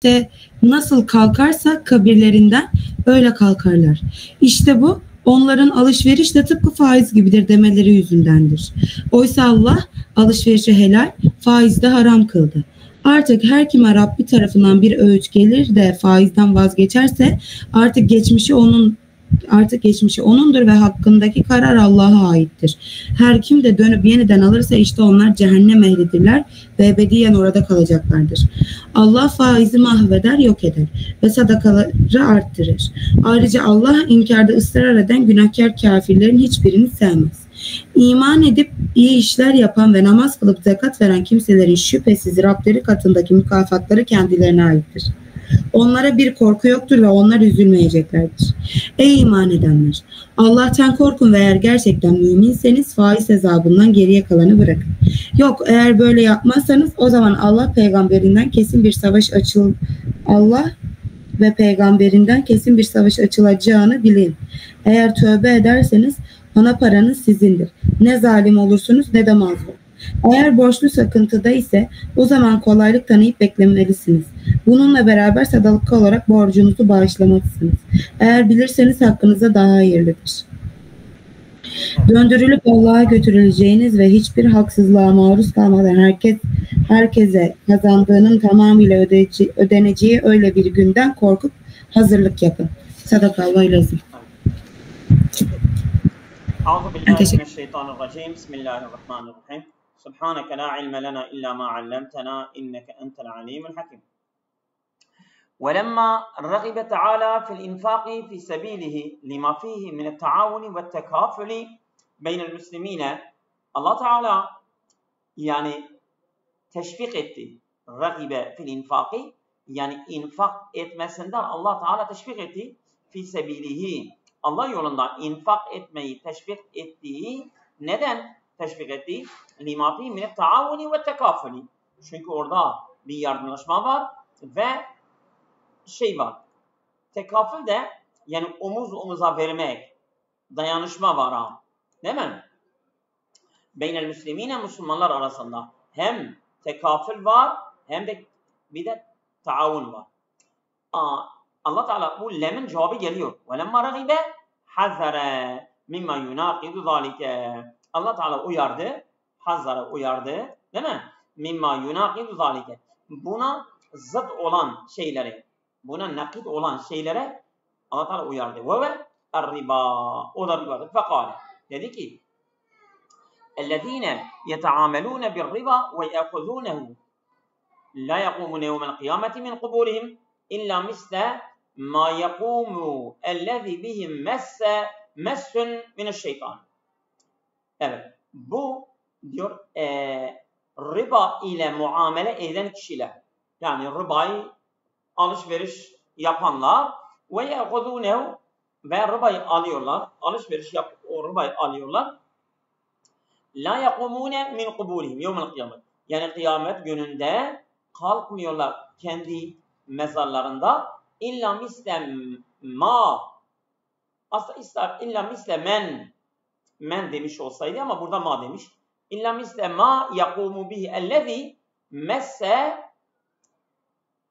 İşte nasıl kalkarsa kabirlerinden öyle kalkarlar. İşte bu onların alışveriş de tıpkı faiz gibidir demeleri yüzündendir. Oysa Allah alışverişi helal, faizi de haram kıldı. Artık her kime Rabbi tarafından bir öğüt gelir de faizden vazgeçerse artık geçmişi onundur ve hakkındaki karar Allah'a aittir. Her kim de dönüp yeniden alırsa işte onlar cehennem ehlidirler ve ebediyen orada kalacaklardır. Allah faizi mahveder, yok eder ve sadakaları arttırır. Ayrıca Allah inkarda ısrar eden günahkar kafirlerin hiçbirini sevmez. İman edip iyi işler yapan ve namaz kılıp zekat veren kimselerin şüphesiz Rableri katındaki mükafatları kendilerine aittir. Onlara bir korku yoktur ve onlar üzülmeyeceklerdir. Ey iman edenler! Allah'tan korkun ve eğer gerçekten müminseniz faiz hesabından geriye kalanı bırakın. Yok, eğer böyle yapmazsanız o zaman Allah ve peygamberinden kesin bir savaş açılacağını bilin. Eğer tövbe ederseniz ana paranız sizindir. Ne zalim olursunuz ne de mazlum. Eğer borçlu sıkıntıda ise o zaman kolaylık tanıyıp beklemelisiniz. Bununla beraber sadaka olarak borcunuzu bağışlamalısınız. Eğer bilirseniz hakkınıza daha hayırlıdır. Döndürülüp Allah'a götürüleceğiniz ve hiçbir haksızlığa maruz kalmadan herkese kazandığının tamamıyla ödeneceği öyle bir günden korkup hazırlık yapın. Sadakallahu lazım. Euzubillahimineşşeytanirracim. Bismillahirrahmanirrahim. Subhaneke la ilme lena illa ma allamtena inneke entel alimul hakim. ولما رغب تعالى في الإنفاق في سبيله لما فيه من التعاون والتكافل بين المسلمين Allah Teala yani teşvik etti. Ragibe fil infaki yani infak etmesinden Allah Teala teşvik etti. Fi sebilihi Allah yolunda infak etmeyi teşvik ettiği neden teşvik etti? Lima fihi min taavuni ve tekafuli. Çünkü orada bir yardımlaşma var ve var. Tekafül de yani omuz omuza vermek, dayanışma var ha. Değil mi? Beynel müslimine Müslümanlar arasında hem tekafül var hem de bir de taavun var. Allah Teala bu lemin cevabı geliyor. وَلَمَّا رَغِبَ حَذَّرَ مِمَّا يُنَاقِدُ ذَٰلِكَ Allah Teala uyardı, hazzara uyardı, değil mi? مِمَّا يُنَاقِدُ ذَٰلِكَ buna zıt olan şeyleri, buna nakit olan şeylere Allah Teala uyardı. Ve riba, o da ribadır. Fekale, dedi ki اَلَّذ۪ينَ يَتَعَامَلُونَ بِالرِّبَا وَيَأْخُذُونَهُ لَا يَقُومُونَ يَوْمَ الْقِيَامَةِ مِنْ قُبُورِهِمْ اِلَّا مِسْلَ مَا يَقُومُ اَلَّذ۪ي بِهِمْ مَسٌّ مِنَ الشَّيْطَانِ. Evet, bu diyor riba ile muamele eden kişiler. Yani ribayı alışveriş yapanlar ve ya'khudûnehu ve ribayı alıyorlar. O ribayı alıyorlar. La yakumune min kubulihim yevmel kıyamet. Yani kıyamet gününde kalkmıyorlar kendi mezarlarında. İlla misle ma. Aslında illa misle men demiş olsaydı ama burada ma demiş. İlla misle ma yakumu bihi ellezî messe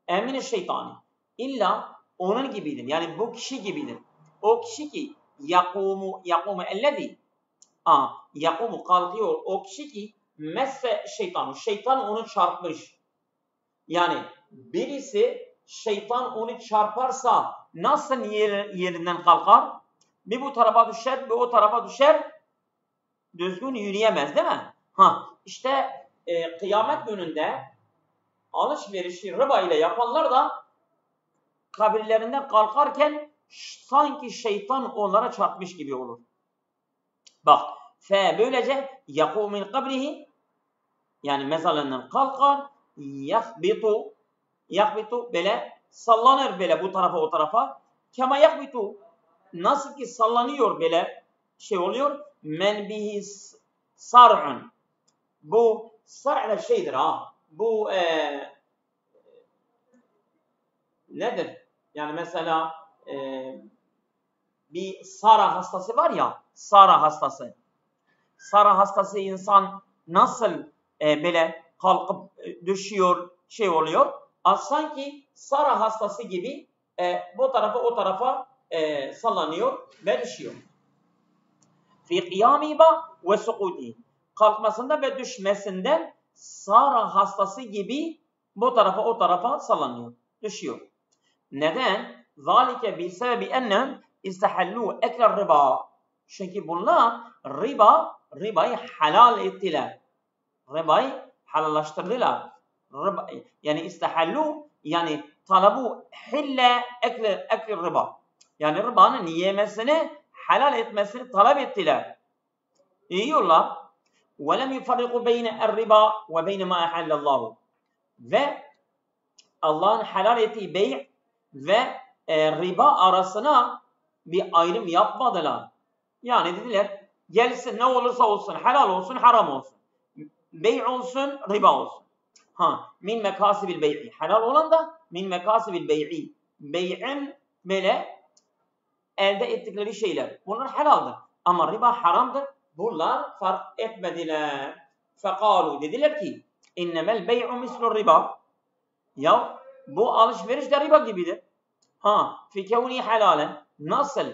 emine şeytani. İlla onun gibidir. Yani bu kişi gibidir. O kişi ki yakumu ellezî yakumu kalkıyor. O kişi ki messe şeytanu. Şeytan onu çarpmış. Yani birisi şeytan onu çarparsa nasıl yerinden kalkar? Bir bu tarafa düşer, bir o tarafa düşer. Düzgün yürüyemez değil mi? İşte kıyamet gününde alışverişi riba ile yapanlar da kabirlerinden kalkarken sanki şeytan onlara çarpmış gibi olur. Bak, böylece yaku min kabrihi yani mezarlarından kalkar, yakbitu böyle sallanır böyle bu tarafa o tarafa. Kema yakbitu nasıl ki sallanıyor böyle oluyor. Men bihi sar'un. Bu sar' da şeydir ha. Bu nedir? Yani mesela bir Sara hastası var ya, Sara hastası. Sara hastası insan nasıl böyle kalkıp düşüyor, oluyor. Sanki Sara hastası gibi bu tarafa o tarafa sallanıyor ve düşüyor. Fi qiyamihi ve sukuti. Kalkmasında ve düşmesinden Sara hastası gibi bu tarafa o tarafa sallanıyor, düşüyor. Neden? Zalike bi sebebi ennehum istahallu ekler riba. Çünkü bunlar ribayı halal ettiler. Ribayı halallaştırdılar. Yani istahallu yani talabu hille ekli riba. Yani ribanın yemesini, halal etmesini talep ettiler. Yiyorlar. وَلَمْ يُفَرِّقُ بَيْنَ الرِّبَا وَبَيْنَ مَا أَحَلَّ اللّٰهُ. Ve Allah'ın helal ettiği bey ve riba arasına bir ayrım yapmadılar. Yani dediler, gelsin ne olursa olsun, helal olsun, haram olsun. Bey olsun, riba olsun. Min mekasibil bey'i. Helal olan da min mekasibil bey'i. Bey'in böyle elde ettikleri şeyler. Bunlar helaldir. Ama riba haramdır. Bunlar fark etmediler. Fekalu dediler ki innemel bey'u mislur riba. Ya bu alışveriş de riba gibidir. Fi kevni helalen. Nasıl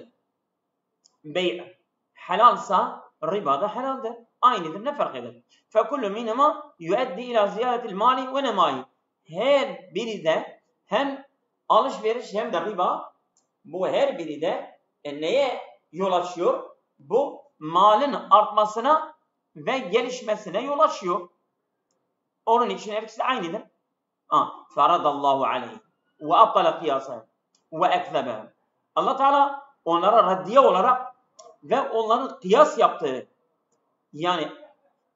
bey' helalsa riba da helaldir. Aynıdır. Ne fark eder? Fekullu minema yueddi ila ziyaretil mali ve nemayi. Her biri de hem alışveriş hem de riba, bu her biri de neye yol açıyor? Bu malın artmasına ve gelişmesine yol açıyor. Onun için hepsi aynıdır. Faradallahu aleyhi ve abtala kıyasa ve ekzebe. Allah Teala onlara reddiye olarak ve onların kıyas yaptığı, yani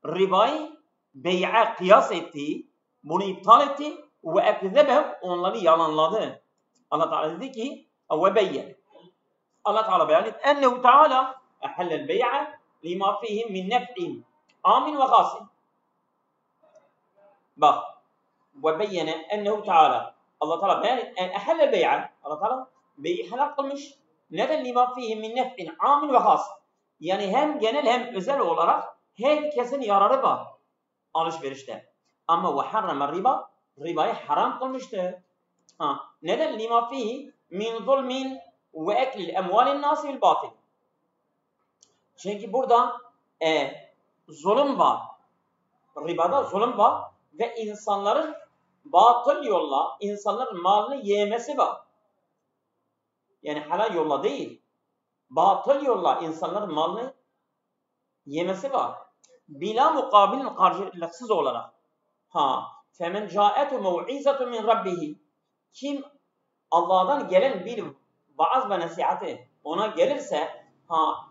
ribayı bey'e kıyas ettiği, bunu iptal etti ve ekzebe, onları yalanladı. Allah Teala dedi ki ve beyye. Allah Teala beyan etti. Ennehu Teala ehellel bey'e lima fihim min nef'in amin ve gasin. Bak. Ve beyyene ennehu Teala. Allah Teala beyan etti. Ehellel bey'e. Allah Teala bey'i helal kılmış. Neden lima fihim min nef'in amin ve gasin. Yani hem genel hem özel olarak herkesin yararı var alışverişte. Ama ve harrama riba, ribayı haram kılmıştır. Neden? Lima fihi min zulmin ve eklil emvalin nasi bil batil. Çünkü burada zulüm var. Ribada zulüm var ve insanların batıl yolla insanların malını yemesi var. Yani halal yolla değil. Batıl yolla insanların malını yemesi var. Bila mukabilin karşılıksız olarak. Femen ca'etu mev'izatu min rabbihi. Kim Allah'tan gelen bir vaaz ve nasihati ona gelirse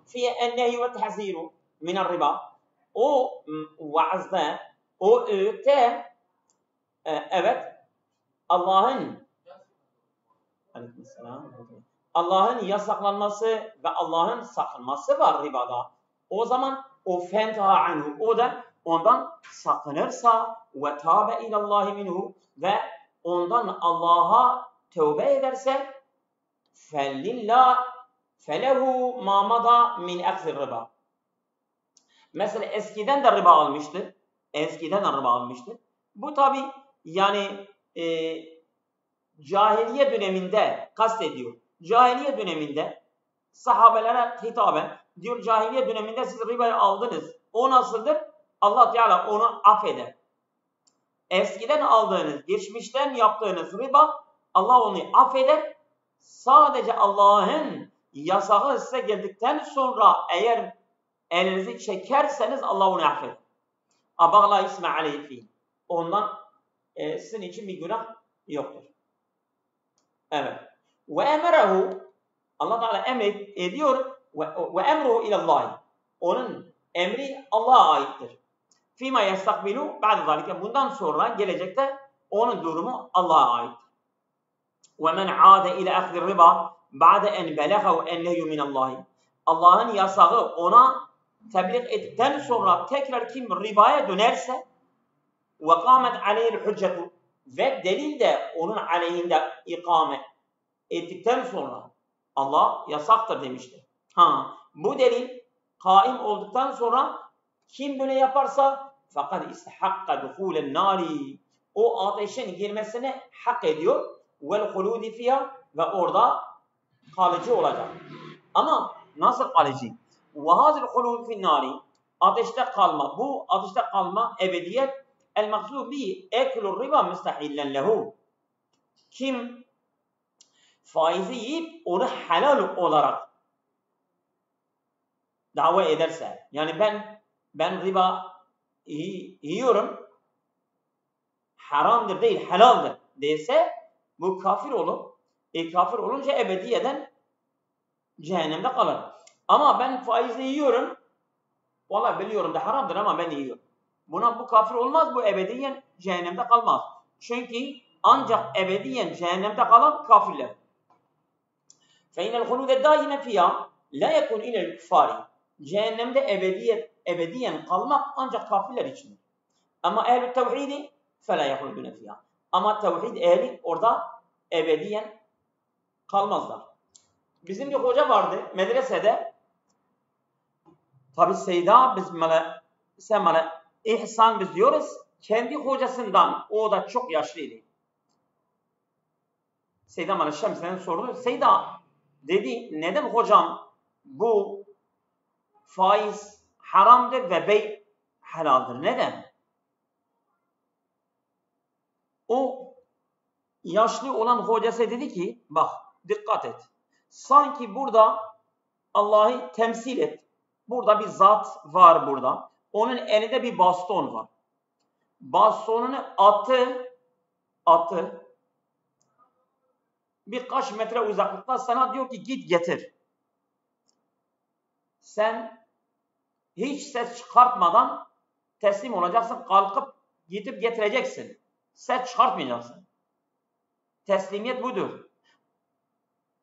fiye ennehi ve tehziru min riba. O vaazda, o öğütte evet Allah'ın yasaklanması ve Allah'ın sakınması var ribada. O zaman o fentaha anhu, o da ondan sakınırsa ve tabe ilallahi minhu ve ondan Allah'a tövbe ederse felehu mamada min aksir riba. Mesela eskiden de riba almıştı. Bu tabi yani cahiliye döneminde kastediyor. Cahiliye döneminde sahabelere hitaben diyor, cahiliye döneminde siz ribayı aldınız. O nasıldır? Allah Teala onu affeder. Eskiden aldığınız, geçmişten yaptığınız riba, Allah onu affeder. Sadece Allah'ın yasağı size geldikten sonra eğer elinizi çekerseniz Allah onu affeder. Abagla isme aleyhi. Ondan sizin için bir günah yoktur. Evet. Ve emrehu, Allah Teala emrediyor ve emruhu ilallahi. Onun emri Allah'a aittir. Fîmâ yestakbilu ba'de zâlike. Bundan sonra gelecekte onun durumu Allah'a ait. Ve men âde ile akhzir riba ba'de en belegehu ennehu minallahi. Allah'ın yasağı ona tebliğ ettikten sonra tekrar kim ribaya dönerse ve kâmet aleyhil hüccetu ve delil de onun aleyhinde ikame ettikten sonra Allah yasaktır demiştir. Bu delil kaim olduktan sonra kim böyle yaparsa fakat istihakka duhulen nari, o ateşin girmesine hak ediyor vel huludi fiha ve orada kalıcı olacak. Ama nasıl kalıcı? Ve hazil hulud fin nari ateşte kalma. Bu ateşte kalma ebediyet el maksud bi eklur riba müstahillen lehu. Kim faizi yiyip onu helal olarak dava ederse, yani ben riba yiyorum, haramdır değil helaldir dese bu kafir olur. Kafir olunca ebediyeden cehennemde kalır. Ama ben faizle yiyorum, vallahi biliyorum da haramdır ama ben yiyorum. Bu kafir olmaz, bu ebediyen cehennemde kalmaz. Çünkü ancak ebediyen cehennemde kalan kafirler. فَاِنَ الْخُلُودَ دَائِمَ فِيهَا لَا يَكُنْ اِلَى الْكُفَّارِ Cehennemde ebediyen kalmak ancak kafirler içindir. Ama ehl-i tevhidi فَلَا يَخُلُودُونَ فِيهَا Ama tevhid ehli orada ebediyen kalmazlar. Bizim bir hoca vardı medresede. Tabi Seyda biz İhsan biz diyoruz. Kendi hocasından, o da çok yaşlıydı. Seyda Mala Şemsi'den sordu. Seyda dedi, neden hocam bu faiz haramdır ve bey helaldir? Neden? O yaşlı olan hocası dedi ki, bak dikkat et. Sanki burada Allah'ı temsil et. Burada bir zat var burada. Onun elinde bir baston var. Bastonunu attı. Birkaç metre uzaklıkta sana diyor ki git getir. Sen hiç ses çıkartmadan teslim olacaksın. Kalkıp gidip getireceksin. Ses çıkartmayacaksın. Teslimiyet budur.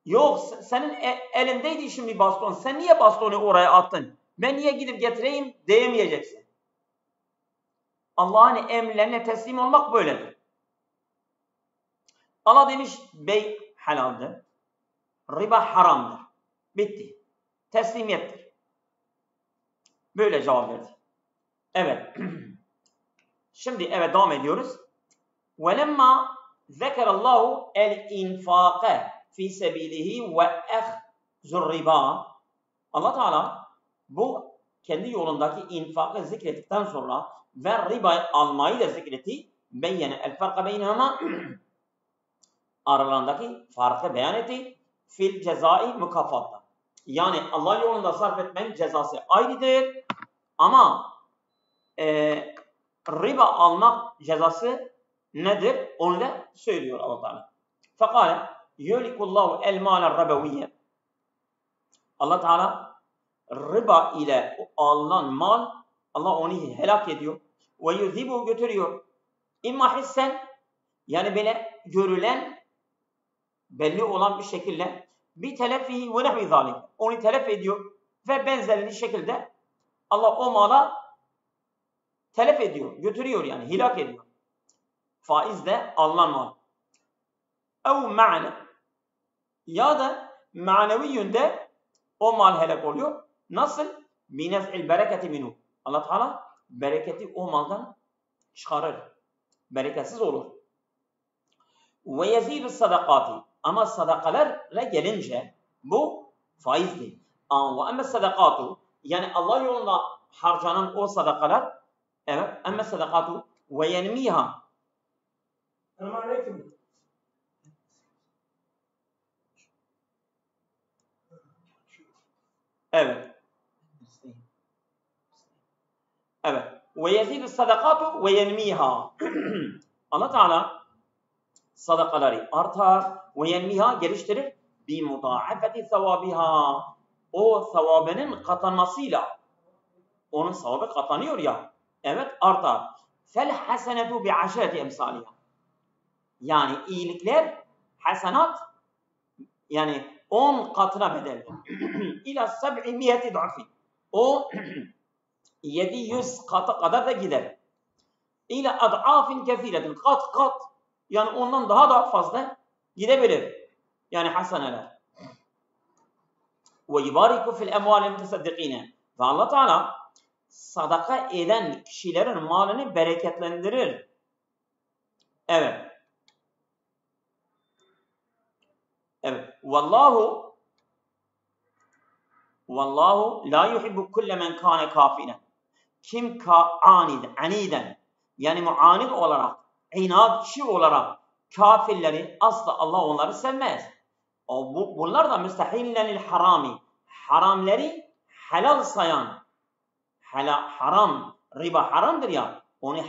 Yok senin elindeydi şimdi baston. Sen niye bastonu oraya attın? Ben niye gidip getireyim diyemeyeceksin. Allah'ın emirlerine teslim olmak böyledir. Allah demiş bey helaldir. Riba haramdır. Bitti. Teslimiyettir. Böyle cevap verdi. Evet. Şimdi evet devam ediyoruz. وَلَمَّا ذَكَرَ اللّٰهُ الْاِنْفَاقَ fi sebilihi ve ehzur riba. Allah Teala bu kendi yolundaki infakı zikrettikten sonra ve riba almayı da zikretti. Beyyene el farka beynehuma aralarındaki farkı beyan etti. Fil cezai mükafatta. Yani Allah yolunda sarf etmenin cezası ayrıdır. Ama riba almak cezası nedir? Onu da söylüyor Allah Teala. Fakat yulikullahu el-mâle rabeviyye. Allah Teala riba ile alınan mal, Allah onu helak ediyor. Ve yuzibu götürüyor. İmma hissen, yani böyle görülen, belli olan bir şekilde bir teleffihi ve nehvi zalik. Onu telef ediyor ve benzerli şekilde Allah o mala telef ediyor, götürüyor yani hilak ediyor. Faizle alınan mal. Ev ma'ne, ya da manevi yönde o mal helak oluyor. Nasıl? Binez'il bereketi minhu. Allah Teala bereketi o maldan çıkarır. Bereketsiz olur. Ve yezîdü sadakati. Ama sadakalarla gelince bu faiz değil. Ve emme sadakatu, yani Allah yolunda harcanan o sadakalar, evet, emme sadakatu ve yenmiha. Selamünaleyküm. Evet. Evet. Ve yezîdü sadakatu ve yenmiha. Allah Teala sadakaları artar ve yenmiha geliştirir. Bi mudaafeti sevabiha. O sevabının katlanmasıyla. Onun sevabı katlanıyor ya. Evet artar. Fel hasenetu bi aşereti emsaliha. Yani iyilikler hasenat yani 10 katına bedeldir. İla 700 du'fi. O 700 kata kadar da gider. İla ad'afin kefiretin. Kat. Yani ondan daha da fazla gidebilir. Yani haseneler. Ve yubariku fil emvalil mutasaddikine. Ve Allah Teala sadaka eden kişilerin malını bereketlendirir. Evet. Evet. Vallahu la yuhibbu kulle men kâne kafinen. Kim aniden yani muanid olarak, inatçı olarak kafirleri asla Allah onları sevmez. Bunlar da müstehillenil harami. Haramları helal sayan, haram, riba haramdır ya, onu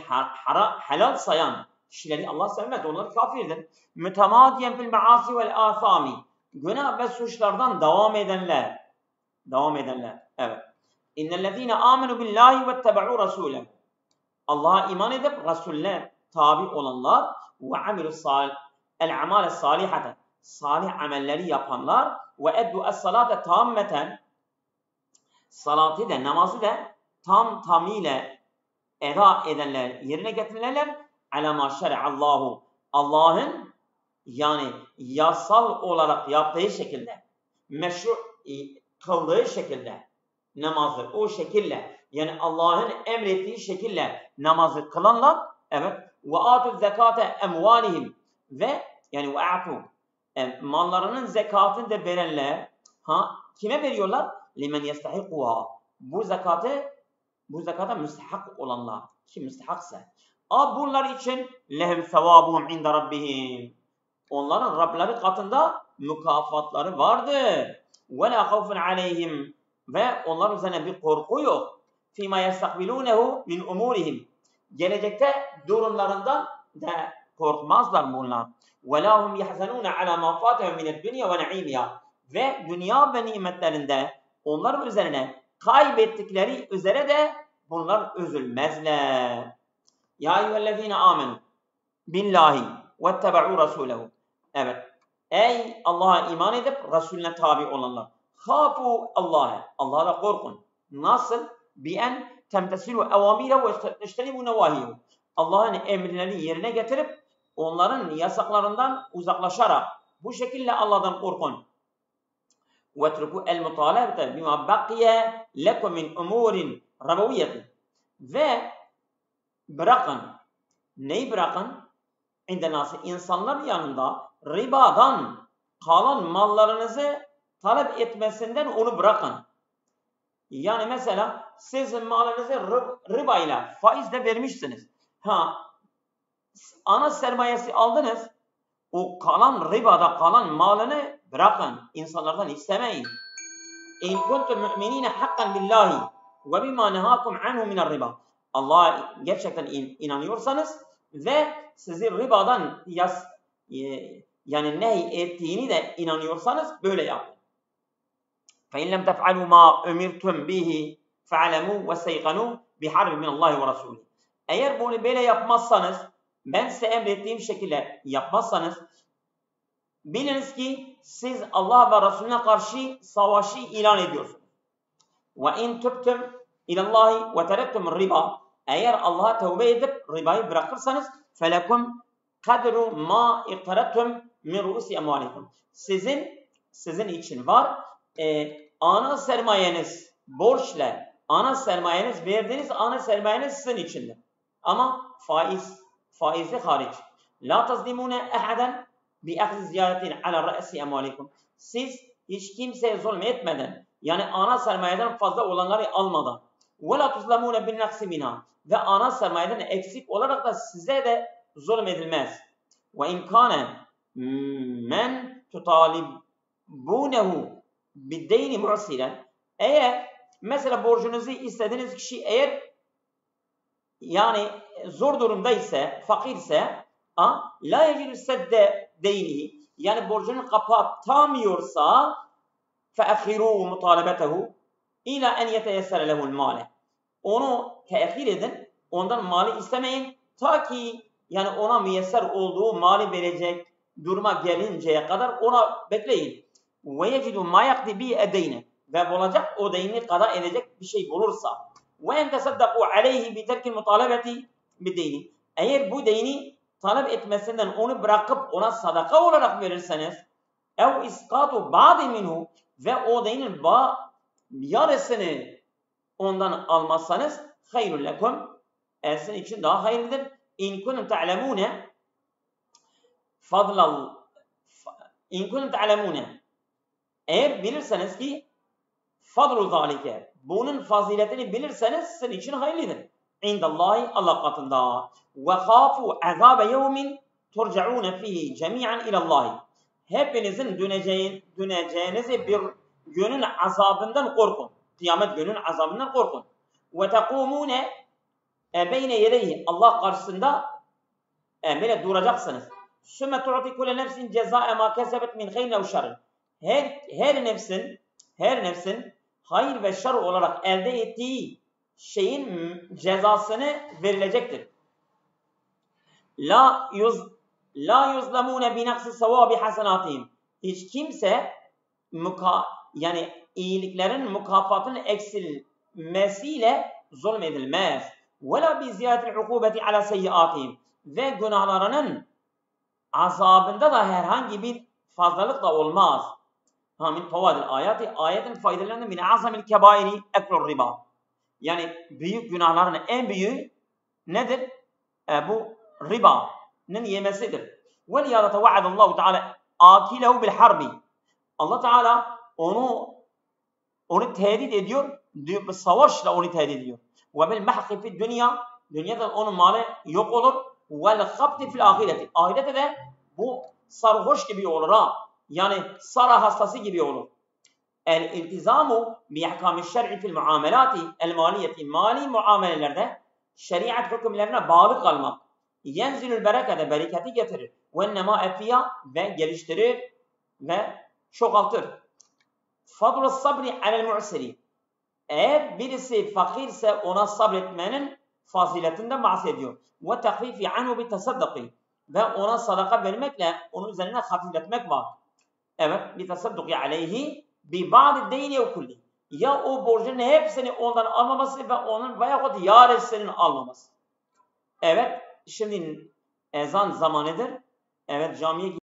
helal sayan kişileri Allah sevmez. Onlar kafirdir. Mütemadiyen fil maasi vel asami. Günah ve suçlardan devam edenler. Evet. İnnellezîne âmenû billâhi vettebe'û rasûlehu. Allah'a iman edip Resulüne tabi olanlar ve amilus el-amâle salihate. Salih amelleri yapanlar ve eddu es-salâte tammeten. Salatı da, namazı da tamıyla eda edenler, yerine getirenler alâ mâ şer'allahu. Allah'ın yani yasal olarak yaptığı şekilde, meşru kıldığı şekilde namazı o şekilde, yani Allah'ın emrettiği şekilde namazı kılanlar, evet, ve atu zekate emvalihim ve yani ve atu mallarının zekatını da verenler, kime veriyorlar? Limen yestahikuha. Bu zakata müstehak olanlar, kim müstehaksa. Bunlar için lehum sevabuhum inde rabbihim. Onların Rableri katında mükafatları vardır. Ve la havfun aleyhim. Ve onlar üzerine bir korku yok. Fîmâ yestakbilûnehu min umûrihim. Gelecekte durumlarından da korkmazlar bunlar. Ve lâ hum yahzenûne alâ mâ fâtehum mine'd-dünya ve ne'îmiyâ. Ve dünya ve nimetlerinde onların üzerine kaybettikleri üzere de bunlar üzülmezler. Ya eyyühellezîne âmenû billahi vettebe'û rasûlehu. Evet. Ey Allah'a iman edip Resulüne tabi olanlar. Khâfû Allah'a da korkun. Nasıl? Bi'en temtesilû evâmîre ve teştenibû nevâhîhû. Allah'ın emirlerini yerine getirip onların yasaklarından uzaklaşarak bu şekilde Allah'tan korkun. وَتْرُكُوا الْمُطَالَبَةَ بِمَا بَقِيَ لَكُمْ مِنْ اُمُورٍ رَبَوِيَّةٍ. Ve bırakın. Neyi bırakın? İndenâsı, insanların yanında ribadan kalan mallarınızı talep etmesinden onu bırakın. Yani mesela siz malınızı ribayla, faizle vermişsiniz. Ana sermayesi aldınız. O kalan ribada kalan malını bırakın. İnsanlardan istemeyin. İn kuntum mu'minîne hakkan billahi ve bimâ nehâkum anhu minel riba. Allah'a gerçekten inanıyorsanız ve sizi ribadan yani nehy ettiğini de inanıyorsanız böyle yapın. فَاِنْ لَمْ تَفْعَلُوا مَا اُمِرْتُمْ بِهِ فَعْلَمُوا وَسَيْقَنُوا بِحَرْبٍ مِنَ اللّٰهِ وَرَسُولِهِ. Eğer bunu böyle yapmazsanız, ben size emrettiğim şekilde yapmazsanız, biliniz ki siz Allah ve Resulüne karşı savaşı ilan ediyorsunuz. وَاِنْ تُبْتُمْ اِلَى اللّٰهِ وَتَرَكْتُمُ الرِّبَا. Eğer Allah'a tövbe edip ribayı bırakırsanız, فَلَكُمْ قَدْرُ مَا اِقْتَرَتُمْ مِنْ رُؤُسِ اَمْوَالِكُمْ. Sizin için var, ana sermayeniz borçla, ana sermayeniz verdiğiniz ana sermayeniz sizin içindir. Ama faizi hariç. La tazlimune ehaden bi ahzi ziyaretin ala ra'si emvalikum. Siz hiç kimseye zulmetmeden, yani ana sermayeden fazla olanları almadan, ve la tuzlamune bin naqsi minha, ve ana sermayeden eksik olarak da size de zulmedilmez. Ve imkane men tutalibunehu biddeyni mu'siren. Eğer mesela borcunuzu istediğiniz kişi eğer yani zor durumda ise, fakirse, la yecidu sedde deynihi, yani borcunu kapatamıyorsa, fe'akhirû mutalebetehu ila en yeteyessere lehul mâle. Onu tehir edin, ondan mali istemeyin, ta ki yani ona müyesser olduğu mali verecek duruma gelinceye kadar ona bekleyin. Ve yecidu ma yakdi bi edeyne, ve bulacak o deyni kada edecek bir şey bulursa. Ve en tesaddaku aleyhi bi terkil mutalebeti bi deyni. Eğer bu deyni talep etmesinden onu bırakıp ona sadaka olarak verirseniz, ev iskatu ba'di minhu, ve o deynin yarısını ondan almazsanız, hayrun lekum, sizin için daha hayırlıdır. İn kuntum ta'lemune İn kuntum ta'lemune. Eğer bilirseniz ki fadlu zalike. Bunun faziletini bilirseniz sizin için hayırlıdır. İndallahi Allah katında. Ve khafu azabe yevmin turcaun fihi cemi'an ilallahi. Hepinizin döneceğinizi bir günün azabından korkun. Kıyamet günün azabından korkun. Ve tekumune beyne yedeyhi. Allah karşısında böyle duracaksınız. Sümme tu'ti kulle nefsin cezâe mâ kesebet min hayrin ev şerrin. Her nefsin hayır ve şer olarak elde ettiği şeyin cezasını verilecektir. La yuzlamune bi naqsi sevabi hasenatihim. Hiç kimse yani iyiliklerin mükafatının eksilmesiyle zulmedilmez. Ve la bi ziyadetil ukubeti ala seyyiatihim. Ve günahlarının azabında da herhangi bir fazlalık da olmaz. Min tavadil ayati, ayetin faydalarından min azamil kebairi eklur riba. Yani büyük günahların en büyüğü nedir? Bu ribanın yemesidir. Ve liyâda vaadallahu teâlâ âkilehu bil harbi. Allah Teala onu tehdit ediyor, savaşla onu tehdit ediyor. Ve bil mahki fid dünya, dünyada onun malı yok olur. Vel habti fil ahireti, ahirette de bu sarhoş gibi olur ha. Yani sara hastası gibi olur. El-iltizamu bi-ihkâmi şer'i fil muamelati el-maliyeti, mali muamelelerde şeriat hükümlerine bağlı kalmak. Yenzilül berekete, bereketi getirir. Ve nemâ fiyâ, ve geliştirir ve çoğaltır. Fadlu sabri alel-mu'siri. Eğer birisi fakirse ona sabretmenin faziletinden bahsediyor. Ve tehfifi anhu bi tasaddaki. Ve ona sadaka vermekle onun üzerine hafifletmek var. Evet, bir tasadduki aleyhi bi ba'd deyni ve kulli. Ya o borcun hepsini ondan almaması ve onun veyahut yaresinin almaması. Evet, şimdi ezan zamanıdır. Evet, camiye